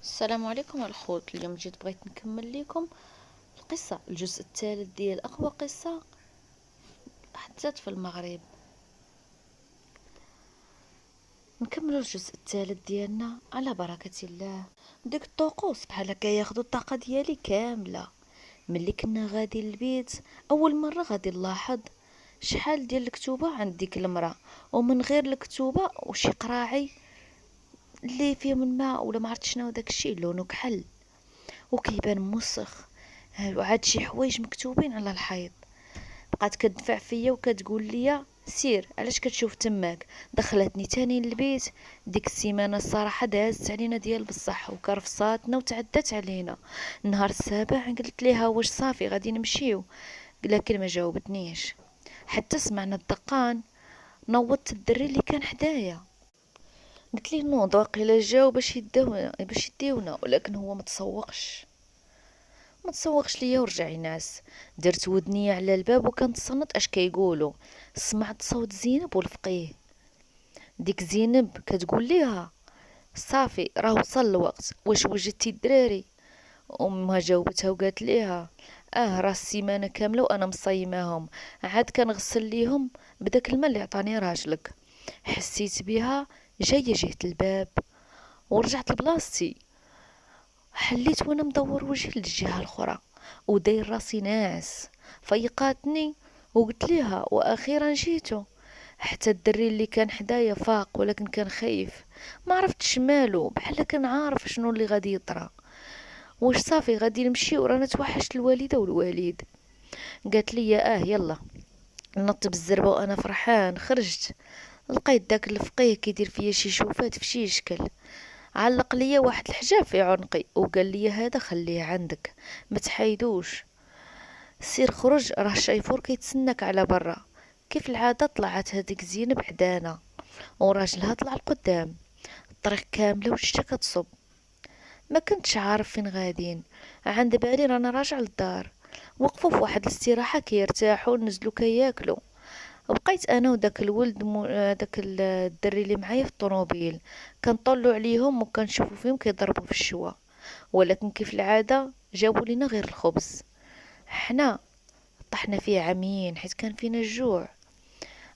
السلام عليكم الخوت. اليوم جيت بغيت نكمل لكم القصة، الجزء الثالث ديال أقوى قصة حدثت في المغرب. نكملوا الجزء الثالث ديالنا على بركة الله. ديك الطقوس بحال هكا ياخدوا الطاقة ديالي كاملة. ملي كنا غادي للبيت أول مرة غادي نلاحظ شحال ديال الكتوبة عند ديك المرأة، ومن غير الكتوبة وشي قراعي اللي فيهم الماء ولا معرفت شنو داكشي لونه كحل وكيبان موسخ، وعاد شي حوايج مكتوبين على الحيط. بقات كتدفع فيا وكتقول لي سير علاش كتشوف تماك. دخلتني تاني للبيت. ديك السيمانه الصراحه دازت علينا ديال بصح وكرفصاتنا وتعدت علينا. النهار السابع قلت ليها واش صافي غادي نمشيو، لكن ما جاوبتنيش. حتى سمعنا الدقان. نوضت الدري اللي كان حدايا، قلت ليه نوض واقيلا جاو باش يديونا، ولكن هو ما تسوقش ليا ورجع ينعس. درت ودني على الباب وكنتصنت اش كيقولوا. سمعت صوت زينب والفقيه. ديك زينب كتقول ليها صافي راه وصل الوقت، واش وجدتي الدراري؟ امها جاوبتها وقالت ليها راه السيمانه كامله وانا مصيماهم، عاد كنغسل ليهم بداك الماء اللي عطاني راجلك. حسيت بها جايه جهه الباب ورجعت لبلاصتي. حليت وانا مدور وجهي للجهة الاخرى وداير راسي ناعس. فيقاتني وقلت ليها واخيرا جيتو. حتى الدري اللي كان حدايا فاق ولكن كان خايف، ما عرفتش مالو، بحال كان عارف شنو اللي غادي يطرى. واش صافي غادي نمشي ورانا توحشت الوالده والوالد؟ قالت لي يلا. نط بالزربه وانا فرحان. خرجت لقيت داك الفقيه كيدير فيا شي شوفات في شي شكل. علق ليا واحد الحجاب في عنقي وقال لي هذا خليه عندك، ما تحيدوش. سير خرج راه الشيفور كيتسناك على برا. كيف العادة طلعت هذيك زينب حدانا وراجلها طلع القدام. الطريق كاملة وشتا كتصب. ما كنتش عارف فين غادين. عند بالي رانا راجع للدار. وقفوا في واحد الاستراحة كيرتاحوا نزلوا كياكلوا. بقيت انا وداك الولد داك الدري اللي معايا في الطوموبيل. كنطلوا عليهم وكنشوفوا فيهم كيضربوا في الشوا، ولكن كيف العاده جابوا لينا غير الخبز. حنا طحنا فيه عميين حيت كان فينا الجوع.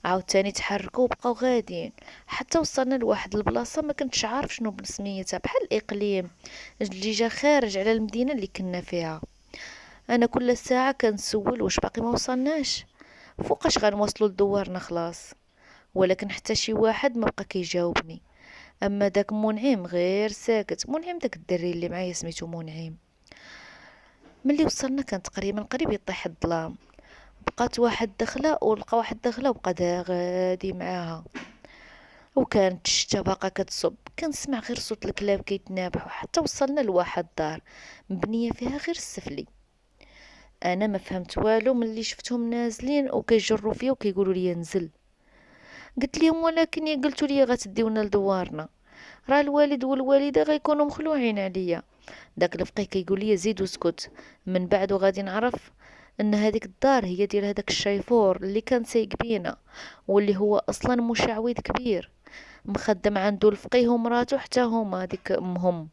عاوتاني تحركوا وبقاو غاديين حتى وصلنا لواحد البلاصه ما كنتش عارف شنو بسميتها، بحال الاقليم اللي جا خارج على المدينه اللي كنا فيها. انا كل ساعه كنسول واش باقي ما وصلناش، فوقاش غنوصلوا لدوارنا خلاص. ولكن حتى شي واحد ما بقى كيجاوبني. اما داك منعم غير ساكت. منعم داك الدري اللي معايا سميتو منعم. ملي وصلنا كان تقريبا قريب يطيح الظلام. بقات واحد دخله ولقى واحد دخله وبقى غادي معاها، وكانت الشتا باقا كتصب. كنسمع غير صوت الكلاب كيتنابحوا حتى وصلنا لواحد الدار مبنيه فيها غير السفلي. انا ما فهمت والو ملي شفتهم نازلين وكيجروا فيا وكيقولوا لي نزل. قلت لهم ولكن يا قلتوا لي غتديونا لدوارنا، راه الوالد والوالده غيكونوا مخلوعين عليا. داك الفقيه كيقول لي زيد واسكت، من بعد وغادي نعرف ان هذيك الدار هي ديال هذاك الشيفور اللي كان سايق بينا، واللي هو اصلا مشعوذ كبير مخدم عنده الفقيه ومراته حتى هما ديك امهم.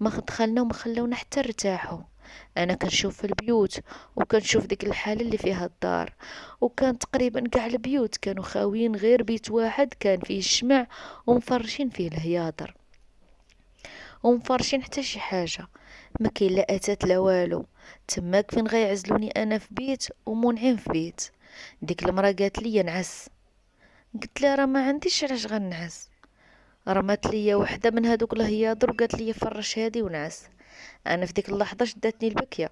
ما دخلنا وما خلونا حتى نرتاحوا. انا كنشوف في البيوت وكنشوف ديك الحاله اللي فيها الدار، وكان تقريبا كاع البيوت كانوا خاويين غير بيت واحد كان فيه الشمع ومفرشين فيه الهياطر ومفرشين حتى شي حاجه. ما كاين لا اتات لا والو. تماك فين غيعزلوني انا في بيت ومنعم في بيت. ديك المراه قالت لي نعس. قلت لها راه ما عنديش علاش غنعس. رمات ليا وحده من هذوك الهياضر وقالت لي فرش هادي ونعس. انا في ديك اللحظه شداتني البكيه.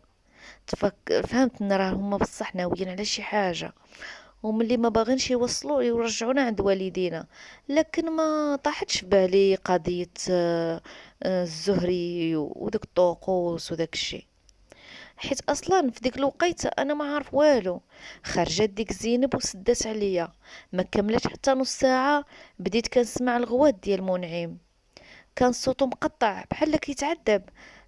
فهمت ان راه هما بصح ناويين على شي حاجه، وملي ما باغينش يوصلوا يرجعونا عند والدينا. لكن ما طاحتش في بالي قضيه الزهري وداك الطقوس وداك الشيء، حيت اصلا في ديك الوقيته انا ما عارف والو. خرجت ديك زينب وسدات عليا. ما كملت حتى نص ساعه بديت كنسمع الغوات ديال منعم. كان صوته مقطع بحال كيتعذب.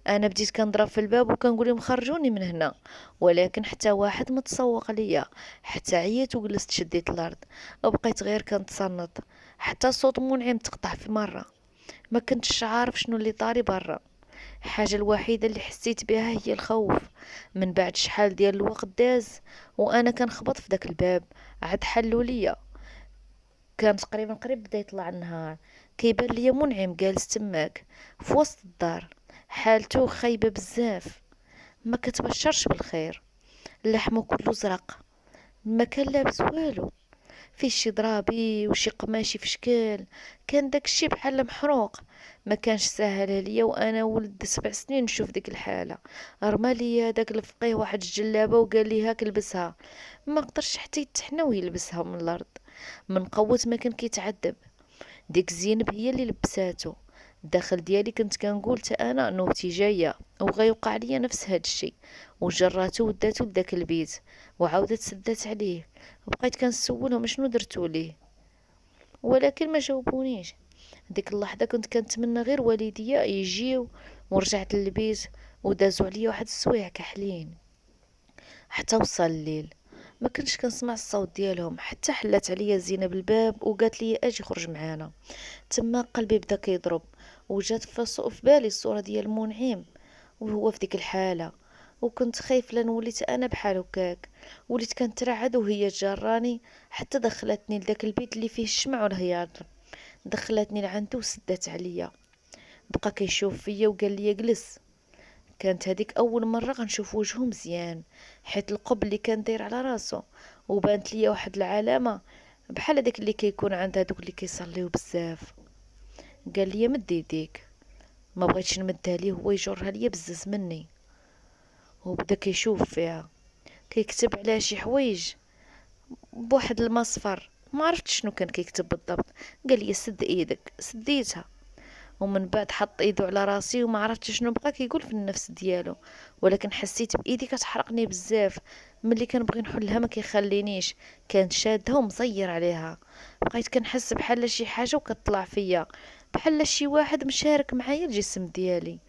انا بديت كنضرب في الباب وكنقول لهم خرجوني من هنا، ولكن حتى واحد ما تسوق ليا. حتى عييت وجلست شديت الارض وبقيت غير كنتصنت. حتى صوت منعم تقطع في مره. ما كنتش عارف شنو اللي طاري برا. الحاجة الوحيدة اللي حسيت بها هي الخوف. من بعد شحال ديال الوقت داز وانا كنخبط في داك الباب، عاد حلو ليا. كان تقريبا قريب بدا يطلع النهار. كيبان ليا منعم جالس تماك في وسط الدار، حالته خايبة بزاف، ما كتبشرش بالخير. لحمه كله زرق، ما كان لابس والو، فيه شي ضرابي وشي قماشي في شكال. كان داكشي بحال محروق. ما كانش ساهل عليا وانا ولد 7 سنين نشوف ديك الحاله. رمى ليا داك الفقيه واحد الجلابه وقال لي هاك لبسها. ما قدرش حتى يتحنى ويلبسها من الارض من قوه ما كان كيتعذب. ديك زينب هي اللي لبساتو. الداخل ديالي كنت كنقول تا انا نوبتي جايه وغيوقع ليا نفس هاد الشي. وجراتو وداتو لداك البيت وعاودت سدات عليه. وبقيت كنسولهم شنو درتو ليه، ولكن ما جاوبونيش. ديك اللحظه كنت كنتمنى غير والديا يجيو. ورجعت للبيت ودازو عليا واحد السوايع كحلين حتى وصل الليل. ما كنتش كنسمع الصوت ديالهم حتى حلات عليا زينب الباب وقالت لي اجي خرج معانا. تما قلبي بدا كيضرب، وجات في بالي الصوره ديال منعم وهو في ديك الحاله. وكنت خايف لا نوليت انا بحال هكاك. وليت كنترعد وهي جراني حتى دخلتني لداك البيت اللي فيه الشمع والهياط. دخلتني لعندو وسدات عليا. بقى كيشوف فيا وقال لي جلس. كانت هذيك اول مره غنشوف وجهه مزيان، حيت القب اللي كان داير على راسو وبانت ليا واحد العلامه بحال هذاك اللي كيكون عند هذوك اللي كيصليو بزاف. قال لي مد يديك. ما بغيتش نمدها ليه، هو يجرها ليا بزز مني. وبدا كيشوف فيها، كيكتب عليها شي حوايج بواحد المصفر، ما عرفت شنو كان كيكتب بالضبط. قال لي سد ايدك، سديتها. ومن بعد حط ايدو على راسي وما عرفتش شنو بقى كيقول في النفس ديالو. ولكن حسيت بايدي كتحرقني بزاف. ملي كنبغي نحلها ما كيخلينيش، كان شادها ومزير عليها. بقيت كنحس بحال شي حاجه وكتطلع فيا، بحال شي واحد مشارك معايا الجسم ديالي.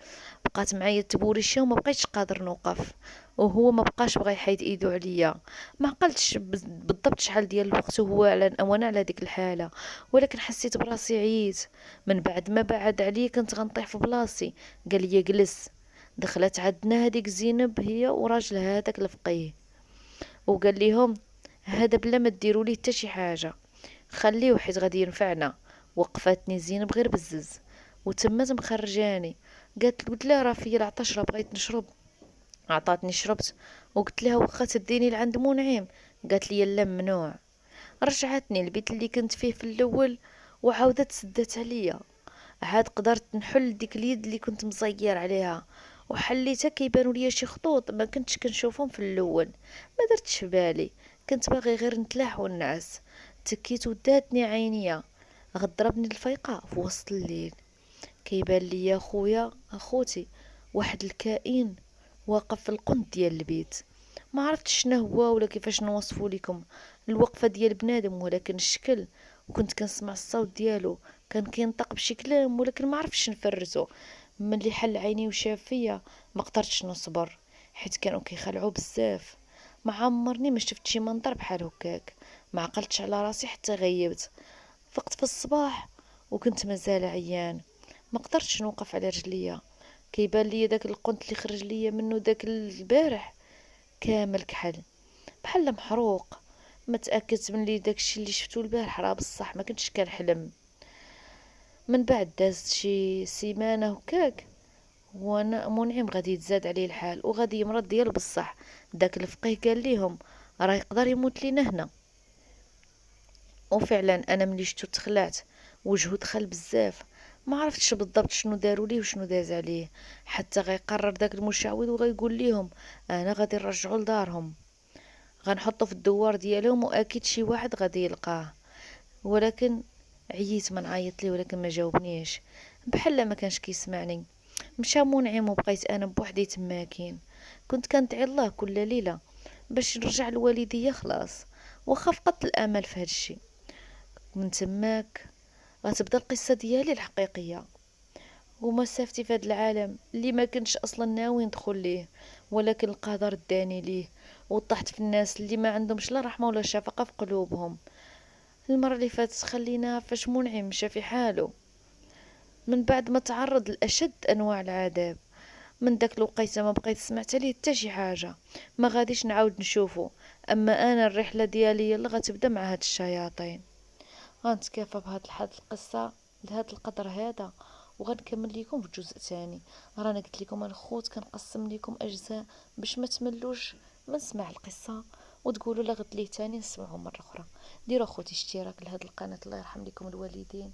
بقات معايا التبوريشه وما بقيتش قادر نوقف. وهو ما بقاش بغا يحيد ايدو عليا. ما عقلتش بالضبط شحال ديال الوقت وهو وانا على ديك الحاله، ولكن حسيت براسي عييت. من بعد ما بعد عليا كنت غنطيح في بلاصي. قال لي جلس. دخلت عندنا هذيك زينب هي وراجلها هذاك الفقيه، وقال لهم هذا بلا ما ديروا ليه حتى شي حاجه، خليه حيت غادي ينفعنا. وقفتني زينب غير بزز وتمات مخرجاني. قلت لها راه فيا العطش، راه بغيت نشرب. عطاتني شربت. وقلت لها واخا تديني لعند منعم. قالت لي لا ممنوع. رجعتني البيت اللي كنت فيه في الاول وعاودت سدات عليا. عاد قدرت نحل ديك اليد اللي كنت مزير عليها وحليتها. كيبانوا ليا شي خطوط ما كنتش كنشوفهم في الاول. ما درتش في بالي، كنت باغي غير نتلاح ونعس. تكيت وداتني عينيا. غضربني الفيقة في وسط الليل. كيبان ليا اخوتي واحد الكائن واقف في القنت ديال البيت. ما عرفتش شنو هو ولا كيفاش نوصفه لكم الوقفه ديال بنادم، ولكن الشكل. وكنت كنسمع الصوت ديالو كان كينطق بشي كلام ولكن ما عرفتش نفرزو. ملي حل عيني وشاف فيا ما قدرتش نصبر، حيت كانوا كيخلعوا بزاف. ما عمرني ما شفت شي منظر بحال هكاك. ما عقلتش على راسي حتى غيبت. فقت في الصباح وكنت مازال عيان، ما قدرتش نوقف على رجليا. كيبان ليا داك القنت اللي خرج ليا منه داك البارح كامل كحل بحال محروق. ما تاكدت من لي داكشي اللي شفتو البارح راه بصح ما كنتش كنحلم. من بعد دازت شي سيمانه هكاك وانا منعم غادي يتزاد عليه الحال وغادي يمرض ديال بصح. داك الفقيه قال ليهم راه يقدر يموت لينا هنا. وفعلا انا ملي شفتو تخلعت، وجهو دخل بزاف. ما عرفتش بالضبط شنو داروا ليه وشنو داز عليه، حتى غيقرر داك المشعوذ وغيقول ليهم انا غادي نرجعو لدارهم، غنحطو في الدوار ديالهم واكيد شي واحد غادي يلقاه. ولكن عييت ما نعيط ليه ولكن ما جاوبنيش، بحال ما كانش كيسمعني. مشى منعم وبقيت انا بوحدي تماكين. كنت كندعي الله كل ليله باش نرجع لوالديا خلاص، واخا فقدت الامل في هادشي. من تماك غتبدا القصه ديالي الحقيقيه ومسافتي في هذا العالم اللي ما كنتش اصلا ناوي ندخل ليه، ولكن القدر داني ليه. وطحت في الناس اللي ما عندهمش لا رحمه ولا شفقه في قلوبهم. المره اللي فاتت خليناها فاش منعم مشى في حاله من بعد ما تعرض لاشد انواع العذاب. من داك الوقيته ما بقيت سمعت عليه حتى شي حاجه، ما غاديش نعاود نشوفه. اما انا الرحله ديالي يلا غتبدا مع هاد الشياطين. غنتكافى بهاد القصه لهاد القدر هذا، وغنكمل لكم في جزء ثاني. رانا قلت لكم الخوت كنقسم لكم اجزاء باش ما تملوش من سماع القصه، وتقولوا لا غد ليه تاني نسمعه مره اخرى. ديروا اخوتي اشتراك لهاد القناه، الله يرحم لكم الوالدين.